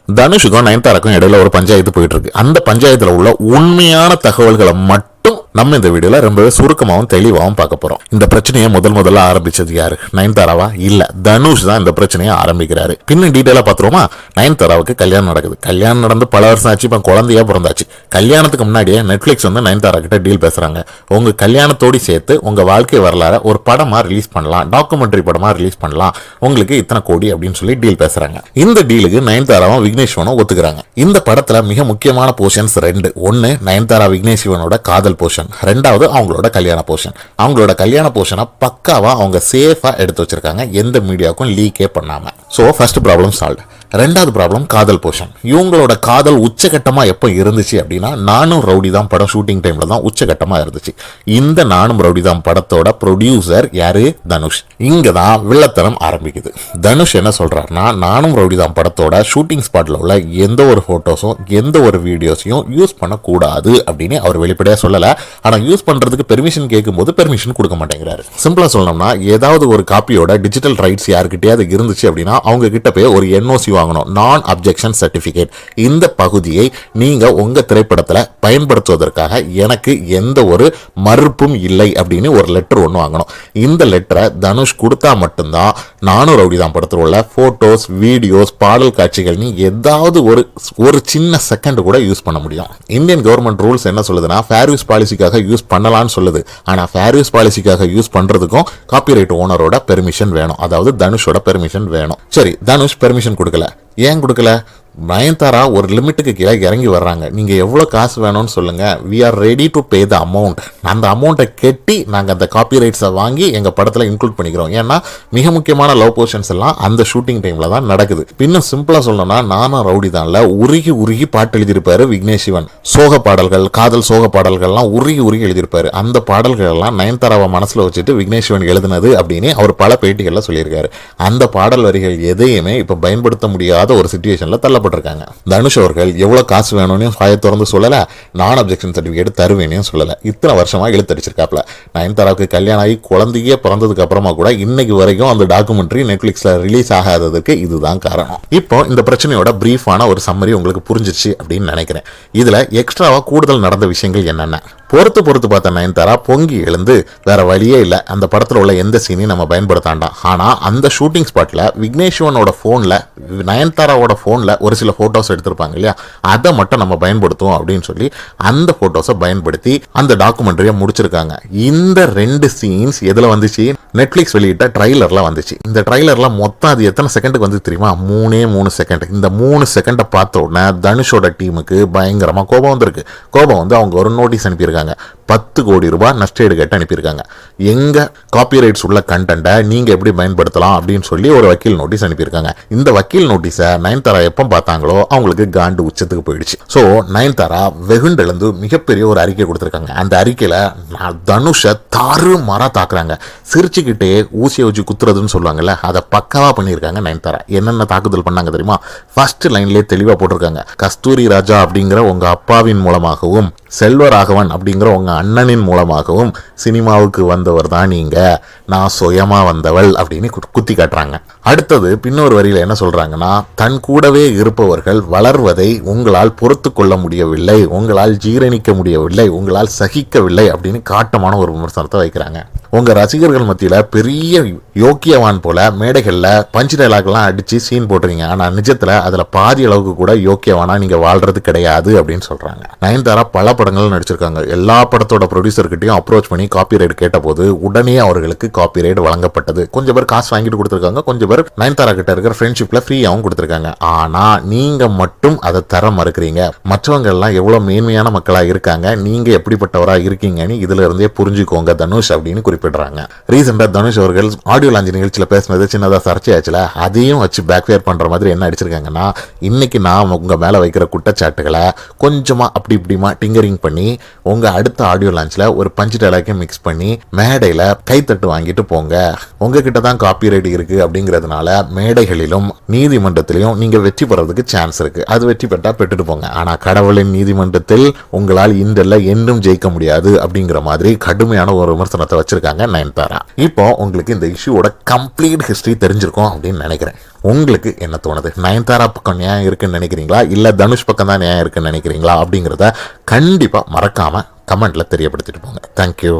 தனுஷுக்கும் நயன்தாராக்கும் இடையில ஒரு பஞ்சாயத்து போயிட்டு இருக்கு. அந்த பஞ்சாயத்துல உள்ள உண்மையான தகவல்களை மட்டும் நம்ம இந்த வீடியோல ரொம்பவே சுருக்கமாகவும் தெளிவாகவும் பார்க்க போறோம். இந்த பிரச்சனையை முதல்ல ஆரம்பிச்சது யாரு? நயன்தாராவா? இல்ல, தனுஷ் தான் இந்த பிரச்சனையை ஆரம்பிக்கிறாரு. பின்ன டீடைலா பாத்துருவோமா? நயன்தாராவுக்கு கல்யாணம் நடக்குது. கல்யாணம் நடந்து பல வருஷம் ஆச்சு, இப்ப குழந்தையா பிறந்தாச்சு. கல்யாணத்துக்கு முன்னாடியே நெட்ஃபிளிக்ஸ் வந்து நயன்தாரா கிட்ட டீல் பேசுறாங்க. உங்க கல்யாணத்தோடு சேர்த்து உங்க வாழ்க்கை வரலாறு ஒரு படமா ரிலீஸ் பண்ணலாம், டாக்குமெண்ட்ரி படமா ரிலீஸ் பண்ணலாம், உங்களுக்கு இத்தனை கோடி அப்படின்னு சொல்லி டீல் பேசுறாங்க. இந்த டீலுக்கு நயன்தாராவும் விக்னேஷ்வனும் ஒத்துக்கிறாங்க. இந்த படத்துல மிக முக்கியமான போர்ஷன்ஸ் ரெண்டு. ஒன்னு நயன்தாரா விக்னேஷ்வனோட காதல் போர்ஷன், ரெண்டாவது அவங்களோட கல்யாண போர்ஷன். அவங்களோட கல்யாண போர்ஷனை பக்காவா அவங்க சேஃபா எடுத்து வச்சிருக்காங்க, எந்த மீடியாவுக்கும் லீக்கே பண்ணாம. So first problem solve. ரெண்டாவது ப்ராப்ளம் காதல் போர்ஷன். இவங்களோட காதல் உச்சகட்டமா எப்போ இருந்துச்சு அப்படின்னா, நானும் ரவுடி தான் படம் ஷூட்டிங் டைம்ல தான் உச்சகட்டமா இருந்துச்சு. இந்த நானும் ரவுடி தான் படத்தோட ப்ரொடியூசர் யாரு? தனுஷ். இங்க தான் வில்லத்தனம் ஆரம்பிக்குது. தனுஷ் என்ன சொல்றாருன்னா, நானும் ரவுடி தான் படத்தோட ஷூட்டிங் ஸ்பாட்ல உள்ள எந்த ஒரு போட்டோஸும் எந்த ஒரு வீடியோஸையும் யூஸ் பண்ணக்கூடாது அப்படின்னு அவர் வெளிப்படையா சொல்லல. ஆனா யூஸ் பண்றதுக்கு பெர்மிஷன் கேட்கும்போது பெர்மிஷன் கொடுக்க மாட்டேங்கிறாரு. சிம்பிளா சொல்லணும்னா, ஏதாவது ஒரு காப்பியோட டிஜிட்டல் ரைட்ஸ் யாருக்கிட்டயாவது இருந்துச்சு அப்படின்னா அவங்க கிட்ட போய் ஒரு என்ஓசி வாங்கணும், நான் அப்ஜெக்ஷன் சர்டிபிகேட். இந்த பகுதியை நீங்க உங்க திரைப்படத்துல பயன்படுத்துவதற்காக எனக்கு எந்த ஒரு மறுப்பும் இல்லை அப்படின்னு ஒரு லெட்டர் ஒன்று வாங்கணும். இந்த லெட்டரை தனுஷ் கொடுத்தா மட்டும்தான் நானும் ரவுடி தான் படத்தில் உள்ள போட்டோஸ், வீடியோஸ், பாடல் காட்சிகள் நீ ஏதாவது ஒரு சின்ன செகண்ட் கூட யூஸ் பண்ண முடியும். இந்தியன் கவர்மெண்ட் ரூல்ஸ் என்ன சொல்லுதுன்னா, ஃபேர் யூஸ் பாலிசிக்காக யூஸ் பண்ணலாம்னு சொல்லுது. ஆனா ஃபேர் யூஸ் பாலிசிக்காக யூஸ் பண்றதுக்கும் காப்பிரைட் ஓனரோட பெர்மிஷன் வேணும், அதாவது தனுஷோட பெர்மிஷன் வேணும். சரி, தனுஷ் பெர்மிஷன் கொடுக்கல. ஏன் கொடுக்கல? நயன்தாரா ஒரு லிமிட்டுக்கு கீழே இறங்கி வர்றாங்க. நீங்க எவ்வளவு காசு வேணும்னு சொல்லுங்க, we are ready to pay the amount. அந்த அமௌண்ட்டை கட்டி நாங்க அந்த காப்பிரைட்ஸை வாங்கி எங்க படத்துல இன்க்ளூட் பண்ணிக்கிறோம். ஏன்னா மிக முக்கியமான லவ் போர்ஷன்ஸ் எல்லாம் அந்த ஷூட்டிங் டைம்ல தான் நடக்குது. பின்னும் சிம்பிளா சொல்லணும்னா, நானும் ரவுடி தான்ல உருகி பாட்டு எழுதியிருப்பாரு விக்னேஷ்வன். சோக பாடல்கள், காதல் சோக பாடல்கள்லாம் உருகி எழுதியிருப்பாரு. அந்த பாடல்கள் எல்லாம் நயன்தாராவை மனசுல வச்சுட்டு விக்னேஷ்வன் எழுதினது அப்படின்னு அவர் பல பேட்டிகள்ல சொல்லியிருக்காரு. அந்த பாடல் வரிகள் எதையுமே இப்ப பயன்படுத்த முடியாத ஒரு சிச்சுவேஷன்ல தள்ள இருக்காங்க. தனுஷ் அவர்கள் எவ்வளவு காசு வேணும்னு வாயை திறந்து சொல்லல, நான் அப்ஜெக்ஷன் சர்டிபிகேட் தருவேன்னு சொல்லல. இத்தனை வருஷமா இழுத்தடிச்சிருக்காப்ல. நயன்தாராவுக்கு கல்யாணம் ஆகி குழந்தையே பிறந்ததுக்கு அப்புறமா கூட இன்னைக்கு வரைக்கும் அந்த டாக்குமெண்ட்ரி நெட்ஃபிளிக்ஸ்ல ரிலீஸ் ஆகாததுக்கு இதுதான் காரணம். இப்போ இந்த பிரச்சனையோட பிரீஃபான ஒரு சம்மரி உங்களுக்கு புரிஞ்சிருச்சு அப்படின்னு நினைக்கிறேன். இதுல எக்ஸ்ட்ராவா கூடுதல் நடந்த விஷயங்கள் என்னென்ன பொறுத்து பார்த்த நயன்தாரா பொங்கி எழுந்து வேற வழியே இல்லை, அந்த படத்துல உள்ள எந்த சீனையும் நம்ம பயன்படுத்தாண்டாம். ஆனா அந்த ஷூட்டிங் ஸ்பாட்ல விக்னேஷ்வனோட போன்ல, நயன்தாராவோட போன்ல ஒரு சில போட்டோஸ் எடுத்திருப்பாங்க இல்லையா, அதை மட்டும் நம்ம பயன்படுத்துவோம் அப்படின்னு சொல்லி அந்த போட்டோஸை பயன்படுத்தி அந்த டாக்குமெண்ட்ரியை முடிச்சிருக்காங்க. இந்த ரெண்டு சீன்ஸ் எதுல வந்துச்சு? நெட்ஃபிளிக்ஸ் வெளியிட்ட ட்ரைலர்ல வந்துச்சு. இந்த ட்ரைலர்ல மொத்தம் அது எத்தனை செகண்டுக்கு வந்து தெரியுமா? 3 செகண்ட். இந்த 3 செகண்டை பார்த்த உடனே தனுஷோட டீமுக்கு பயங்கரமா கோபம் வந்திருக்கு. கோபம் வந்து அவங்க ஒரு நோட்டீஸ் அனுப்பியிருக்காங்க. 10 கோடி ரூபாய் நஷ்டஈடு கேட்டு அனுப்பியிருக்காங்க. எங்க காப்பிரைட்ஸ் உள்ள கண்டென்ட்டை நீங்க எப்படி பயன்படுத்தலாம் அப்படின்னு சொல்லி ஒரு வக்கீல் நோட்டீஸ் அனுப்பியிருக்காங்க. இந்த வக்கீல் நோட்டீஸை நயன்தாரா எப்போ பார்த்தாங்களோ அவங்களுக்கு காண்டு உச்சத்துக்கு போயிடுச்சு. ஸோ நயன்தாரா வெகுண்டெழுந்து மிகப்பெரிய ஒரு அறிக்கை கொடுத்துருக்காங்க. அந்த அறிக்கையில தனுஷை தாறுமாறா தாக்குறாங்க. சிரிச்சுக்கிட்டே ஊசியை வச்சு குத்துறதுன்னு சொல்லுவாங்கல்ல, அதை பக்காவா பண்ணியிருக்காங்க நயன்தாரா. என்னென்ன தாக்குதல் பண்ணாங்க தெரியுமா? ஃபர்ஸ்ட் லைன்லேயே தெளிவா போட்டிருக்காங்க, கஸ்தூரி ராஜா அப்படிங்கிற உங்க அப்பாவின் மூலமாகவும் செல்வராகவன் அப்படிங்கிற உங்க அண்ணனின் மூலமாகவும் சினிமாவுக்கு வந்தவர் தான் நீங்க, நான் சுயமா வந்தவள் அப்படின்னு குத்தி காட்டுறாங்க. அடுத்தது பின்னொரு வரியில என்ன சொல்றாங்கன்னா, தன் கூடவே இருப்பவர்கள் வளர்வதை உங்களால் பொறுத்து கொள்ள முடியவில்லை, உங்களால் ஜீரணிக்க முடியவில்லை, உங்களால் சகிக்கவில்லை அப்படின்னு காட்டமான ஒரு விமர்சனத்தை வைக்கிறாங்க. உங்க ரசிகர்கள் மத்தியில பெரிய யோக்கியவான் போல மேடைகள்ல பஞ்சு டைலாக்லாம் அடிச்சு சீன் போட்டுறீங்க, ஆனா நிஜத்துல அதுல பாதி அளவுக்கு கூட யோக்கியவானா நீங்க வாழ்றது கிடையாது அப்படின்னு சொல்றாங்க. நயன்தாரா பல படங்கள் நடிச்சிருக்காங்க. எல்லா படத்தோட ப்ரொடியூசர்கிட்டையும் அப்ரோச் பண்ணி காப்பிரைட் கேட்ட போது உடனே அவர்களுக்கு காப்பிரைட் வழங்கப்பட்டது. கொஞ்சம் பேர் காசு வாங்கிட்டு கொடுத்திருக்காங்க, கொஞ்சம் பேர் நயன்தாரா கிட்ட இருக்கிற ஃப்ரெண்ட்ஷிப்ல ஃப்ரீயாவும் கொடுத்திருக்காங்க. ஆனா நீங்க மட்டும் அதை தர மறுக்கிறீங்க. மற்றவங்க எல்லாம் எவ்வளவு மேன்மையான மக்களா இருக்காங்க, நீங்க எப்படிப்பட்டவரா இருக்கீங்கன்னு இதுல இருந்தே புரிஞ்சுக்கோங்க தனுஷ் அப்படின்னு குறிப்பிடுறாங்க. ரீசெண்டா தனுஷ் அவர்கள் ஆடியோ லான்ச் நிகழ்ச்சியில பேசினது சின்னதா சர்ச்சையாச்சுல, அதையும் வச்சு பேக்ஃபயர் பண்ற மாதிரி என்ன அடிச்சிருக்காங்கன்னா, இன்னைக்கு நான் உங்க மேல வைக்கிற குற்றச்சாட்டுகளை கொஞ்சமா அப்படி இப்படிமா டிங்கரிங் பண்ணி உங்க அடுத்த ஆடியோ லான்ச்ல ஒரு பஞ்சு டைலாக்கையும் மிக்ஸ் பண்ணி மேடையில கைத்தட்டு வாங்கிட்டு போங்க. உங்ககிட்ட தான் காப்பிரைட் இருக்கு அப்படிங்கிறதுனால மேடைகளிலும் நீதிமன்றத்திலையும் நீங்க வெற்றி பெறதுக்கு சான்ஸ் இருக்கு. அது வெற்றி பெற்றா பெற்றுட்டு போங்க. ஆனா கடவுளின் நீதிமன்றத்தில் உங்களால் இன்றல்ல என்றும் ஜெயிக்க முடியாது அப்படிங்கிற மாதிரி கடுமையான ஒரு விமர்சனத்தை வச்சிருக்காங்க பண்ணிட்டாங்க நயன்தாரா. இப்போ உங்களுக்கு இந்த இஷ்யூவோட கம்ப்ளீட் ஹிஸ்டரி தெரிஞ்சிருக்கும் அப்படின்னு நினைக்கிறேன். உங்களுக்கு என்ன தோணுது? நயன்தாரா பக்கம் நியாயம் இருக்குன்னு நினைக்கிறீங்களா, இல்ல தனுஷ் பக்கம் தான் நியாயம் இருக்குன்னு நினைக்கிறீங்களா அப்படிங்கிறத கண்டிப்பா மறக்காம கமெண்ட்ல தெரியப்படுத்திட்டு போங்க. தேங்க்யூ.